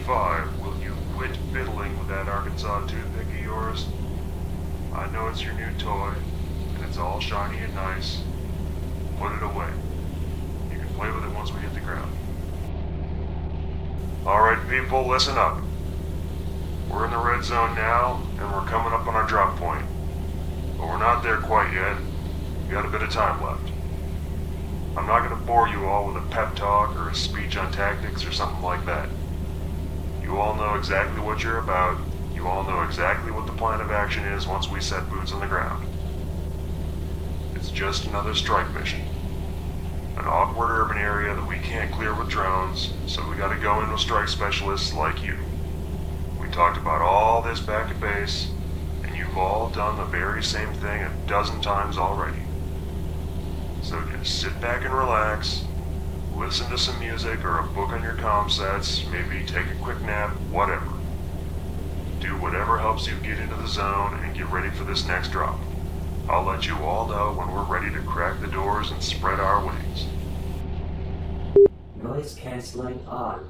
Sci-Fi, will you quit fiddling with that Arkansas toothpick of yours? I know it's your new toy, and it's all shiny and nice. Put it away. You can play with it once we hit the ground. Alright people, listen up. We're in the red zone now, and we're coming up on our drop point. But we're not there quite yet. We got a bit of time left. I'm not going to bore you all with a pep talk or a speech on tactics or something like that. You all know exactly what you're about. You all know exactly what the plan of action is once we set boots on the ground. It's just another strike mission. An awkward urban area that we can't clear with drones, so we gotta go in with strike specialists like you. We talked about all this back at base, and you've all done the very same thing a dozen times already. So just sit back and relax, listen to some music or a book on your comm sets, maybe take a quick nap, whatever. Do whatever helps you get into the zone and get ready for this next drop. I'll let you all know when we're ready to crack the doors and spread our wings. Noise cancelling on.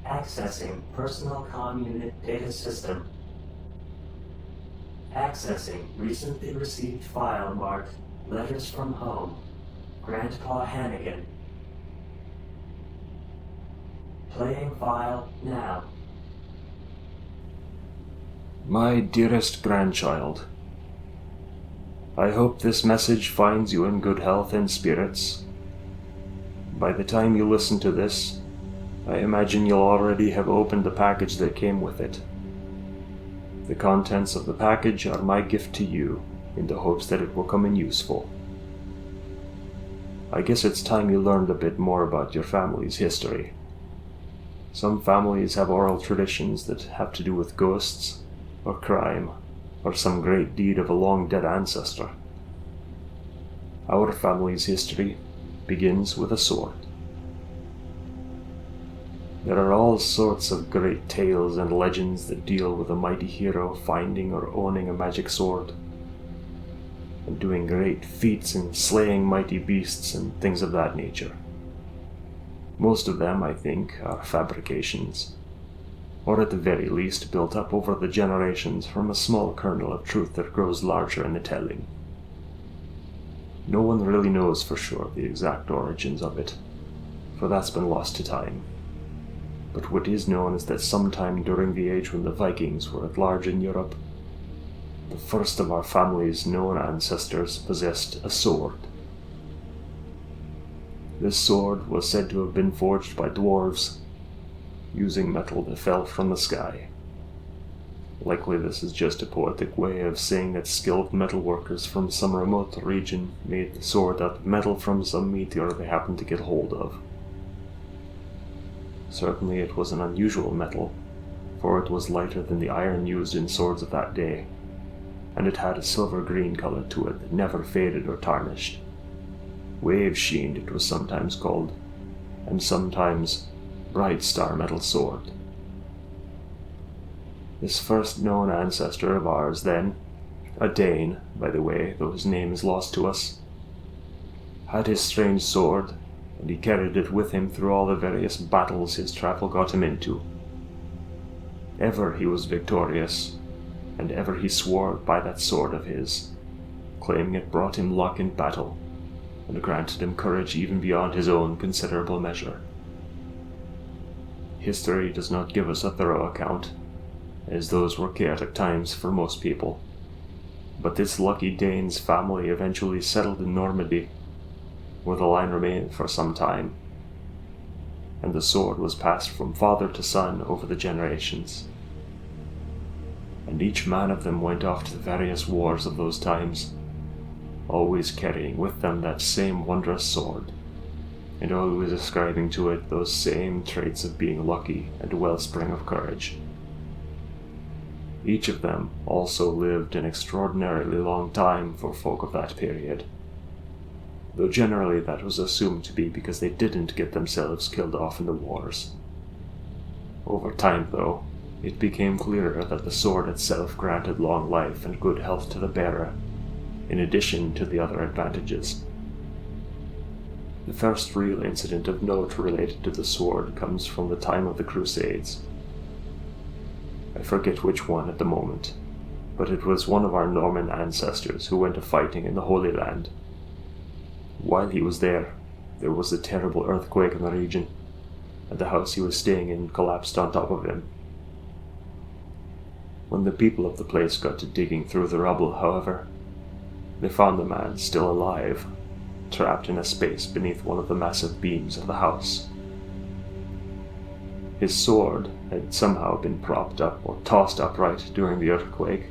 Accessing personal comm unit data system. Accessing recently received file marked Letters from Home, Grandpa Hannigan. Playing file now. My dearest grandchild, I hope this message finds you in good health and spirits. By the time you listen to this, I imagine you'll already have opened the package that came with it. The contents of the package are my gift to you, in the hopes that it will come in useful. I guess it's time you learned a bit more about your family's history. Some families have oral traditions that have to do with ghosts, or crime, or some great deed of a long-dead ancestor. Our family's history begins with a sword. There are all sorts of great tales and legends that deal with a mighty hero finding or owning a magic sword, and doing great feats in slaying mighty beasts and things of that nature. Most of them, I think, are fabrications, or at the very least built up over the generations from a small kernel of truth that grows larger in the telling. No one really knows for sure the exact origins of it, for that's been lost to time. But what is known is that sometime during the age when the Vikings were at large in Europe, the first of our family's known ancestors possessed a sword. This sword was said to have been forged by dwarves, using metal that fell from the sky. Likely this is just a poetic way of saying that skilled metalworkers from some remote region made the sword out of metal from some meteor they happened to get hold of. Certainly it was an unusual metal, for it was lighter than the iron used in swords of that day, and it had a silver-green color to it that never faded or tarnished. Wave-sheened it was sometimes called, and sometimes bright star metal sword. This first known ancestor of ours then, a Dane, by the way, though his name is lost to us, had his strange sword, and he carried it with him through all the various battles his travel got him into. Ever he was victorious, and ever he swore by that sword of his, claiming it brought him luck in battle, and granted him courage even beyond his own considerable measure. History does not give us a thorough account, as those were chaotic times for most people, but this lucky Dane's family eventually settled in Normandy, where the line remained for some time, and the sword was passed from father to son over the generations. And each man of them went off to the various wars of those times, always carrying with them that same wondrous sword, and always ascribing to it those same traits of being lucky and a wellspring of courage. Each of them also lived an extraordinarily long time for folk of that period, though generally that was assumed to be because they didn't get themselves killed off in the wars. Over time, though, it became clearer that the sword itself granted long life and good health to the bearer, in addition to the other advantages. The first real incident of note related to the sword comes from the time of the Crusades. I forget which one at the moment, but it was one of our Norman ancestors who went a-fighting in the Holy Land. While he was there was a terrible earthquake in the region, and the house he was staying in collapsed on top of him. When the people of the place got to digging through the rubble, however, they found the man still alive, trapped in a space beneath one of the massive beams of the house. His sword had somehow been propped up or tossed upright during the earthquake,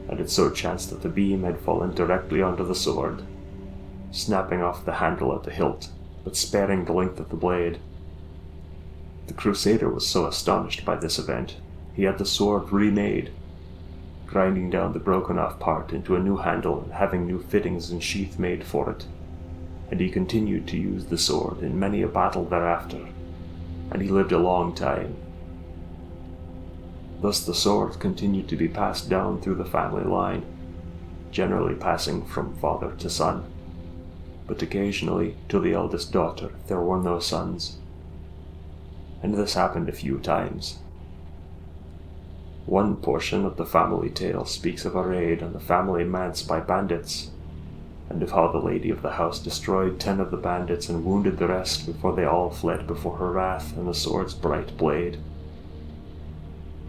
and it so chanced that the beam had fallen directly onto the sword, snapping off the handle at the hilt, but sparing the length of the blade. The Crusader was so astonished by this event, he had the sword remade, grinding down the broken-off part into a new handle and having new fittings and sheath made for it, and he continued to use the sword in many a battle thereafter, and he lived a long time. Thus the sword continued to be passed down through the family line, generally passing from father to son, but occasionally to the eldest daughter if there were no sons, and this happened a few times. One portion of the family tale speaks of a raid on the family manse by bandits, and of how the lady of the house destroyed 10 of the bandits and wounded the rest before they all fled before her wrath and the sword's bright blade.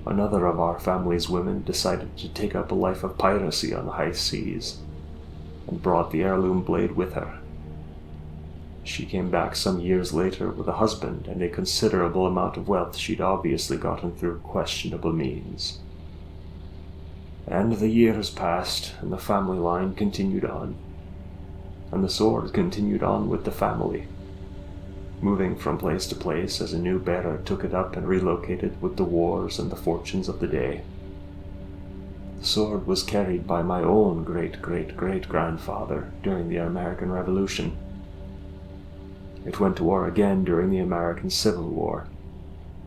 Another of our family's women decided to take up a life of piracy on the high seas, and brought the heirloom blade with her. She came back some years later with a husband and a considerable amount of wealth she'd obviously gotten through questionable means. And the years passed, and the family line continued on, and the sword continued on with the family, moving from place to place as a new bearer took it up and relocated with the wars and the fortunes of the day. The sword was carried by my own great-great-great-grandfather during the American Revolution. It went to war again during the American Civil War,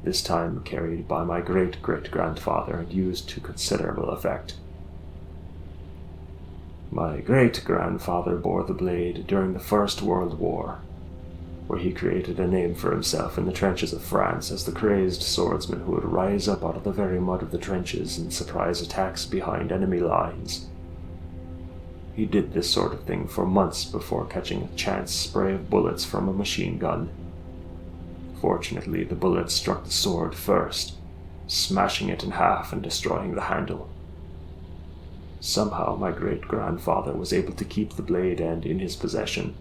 this time carried by my great-great-grandfather and used to considerable effect. My great-grandfather bore the blade during the First World War, where he created a name for himself in the trenches of France as the crazed swordsman who would rise up out of the very mud of the trenches and surprise attacks behind enemy lines. He did this sort of thing for months before catching a chance spray of bullets from a machine gun. Fortunately, the bullets struck the sword first, smashing it in half and destroying the handle. Somehow my great-grandfather was able to keep the blade end in his possession,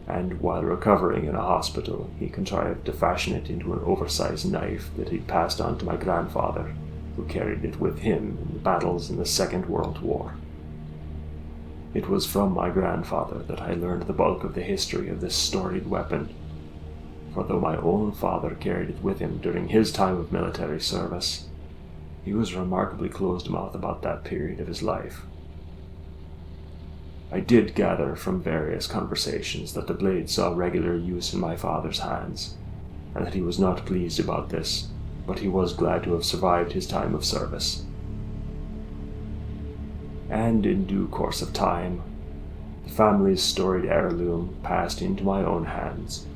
and while recovering in a hospital, he contrived to fashion it into an oversized knife that he passed on to my grandfather, who carried it with him in the battles in the Second World War. It was from my grandfather that I learned the bulk of the history of this storied weapon, for though my own father carried it with him during his time of military service, he was remarkably closed-mouthed about that period of his life. I did gather from various conversations that the blade saw regular use in my father's hands, and that he was not pleased about this, but he was glad to have survived his time of service. And in due course of time, the family's storied heirloom passed into my own hands.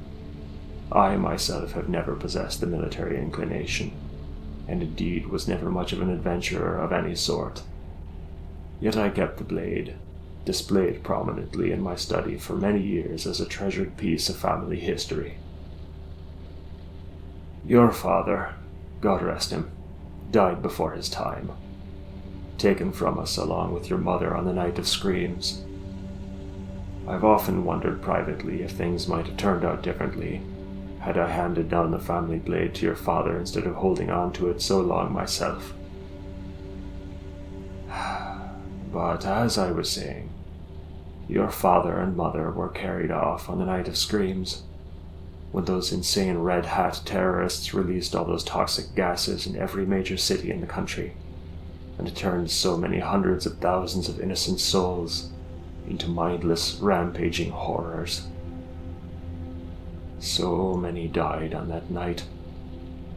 I myself have never possessed the military inclination, and indeed was never much of an adventurer of any sort. Yet I kept the blade, displayed prominently in my study for many years as a treasured piece of family history. Your father, God rest him, died before his time, taken from us along with your mother on the night of screams. I've often wondered privately if things might have turned out differently had I handed down the family blade to your father instead of holding on to it so long myself. But as I was saying, your father and mother were carried off on the night of screams, when those insane Red Hat terrorists released all those toxic gases in every major city in the country, and turned so many hundreds of thousands of innocent souls into mindless, rampaging horrors. So many died on that night,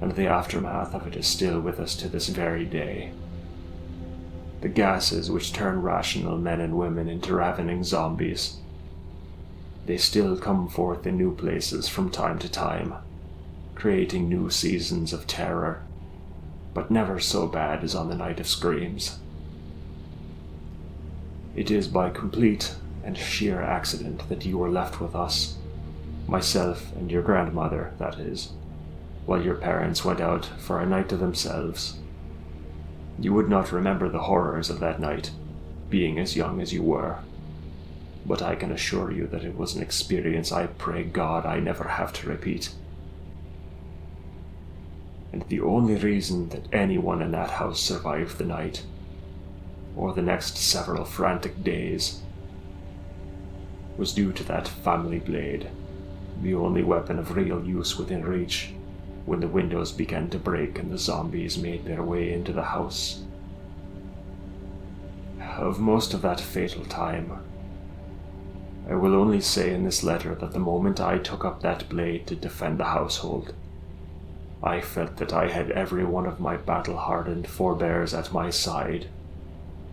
and the aftermath of it is still with us to this very day. The gases which turn rational men and women into ravening zombies. They still come forth in new places from time to time, creating new seasons of terror, but never so bad as on the night of screams. It is by complete and sheer accident that you were left with us, myself and your grandmother, that is, while your parents went out for a night to themselves. You would not remember the horrors of that night, being as young as you were, but I can assure you that it was an experience I pray God I never have to repeat. And the only reason that anyone in that house survived the night, or the next several frantic days, was due to that family blade, the only weapon of real use within reach when the windows began to break and the zombies made their way into the house. Of most of that fatal time, I will only say in this letter that the moment I took up that blade to defend the household, I felt that I had every one of my battle-hardened forebears at my side,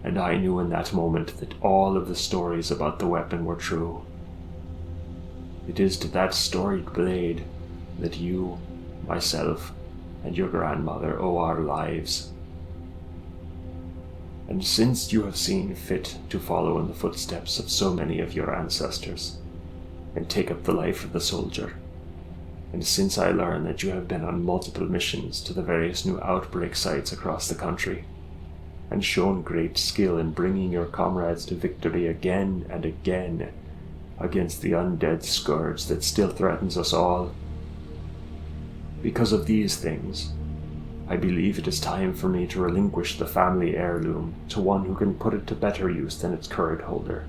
and I knew in that moment that all of the stories about the weapon were true. It is to that storied blade that you, myself, and your grandmother owe our lives. And since you have seen fit to follow in the footsteps of so many of your ancestors, and take up the life of the soldier, and since I learn that you have been on multiple missions to the various new outbreak sites across the country, and shown great skill in bringing your comrades to victory again and again against the undead scourge that still threatens us all, because of these things, I believe it is time for me to relinquish the family heirloom to one who can put it to better use than its current holder.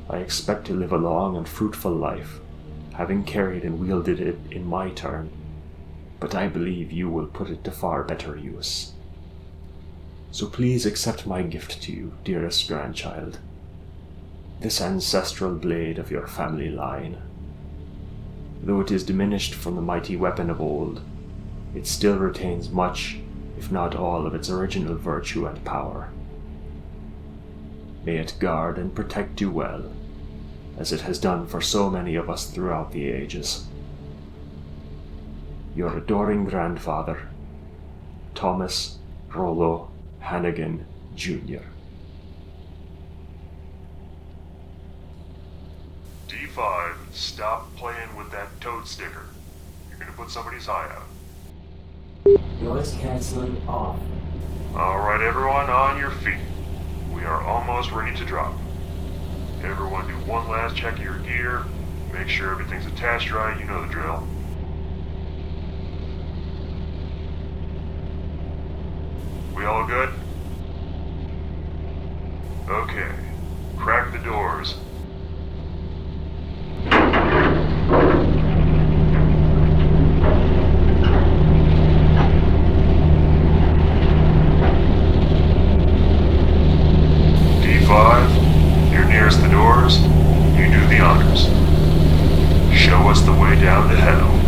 I expect to live a long and fruitful life, having carried and wielded it in my turn, but I believe you will put it to far better use. So please accept my gift to you, dearest grandchild, this ancestral blade of your family line. Though it is diminished from the mighty weapon of old, it still retains much, if not all, of its original virtue and power. May it guard and protect you well, as it has done for so many of us throughout the ages. Your adoring grandfather, Thomas Rollo Hannigan, Jr. D5, stop playing with that toad sticker. You're gonna put somebody's eye out. Noise canceling off. Alright everyone, on your feet. We are almost ready to drop. Everyone do one last check of your gear. Make sure everything's attached right, you know the drill. We all good? Okay. Crack the doors. D5, you're nearest the doors. You do the honors. Show us the way down to hell.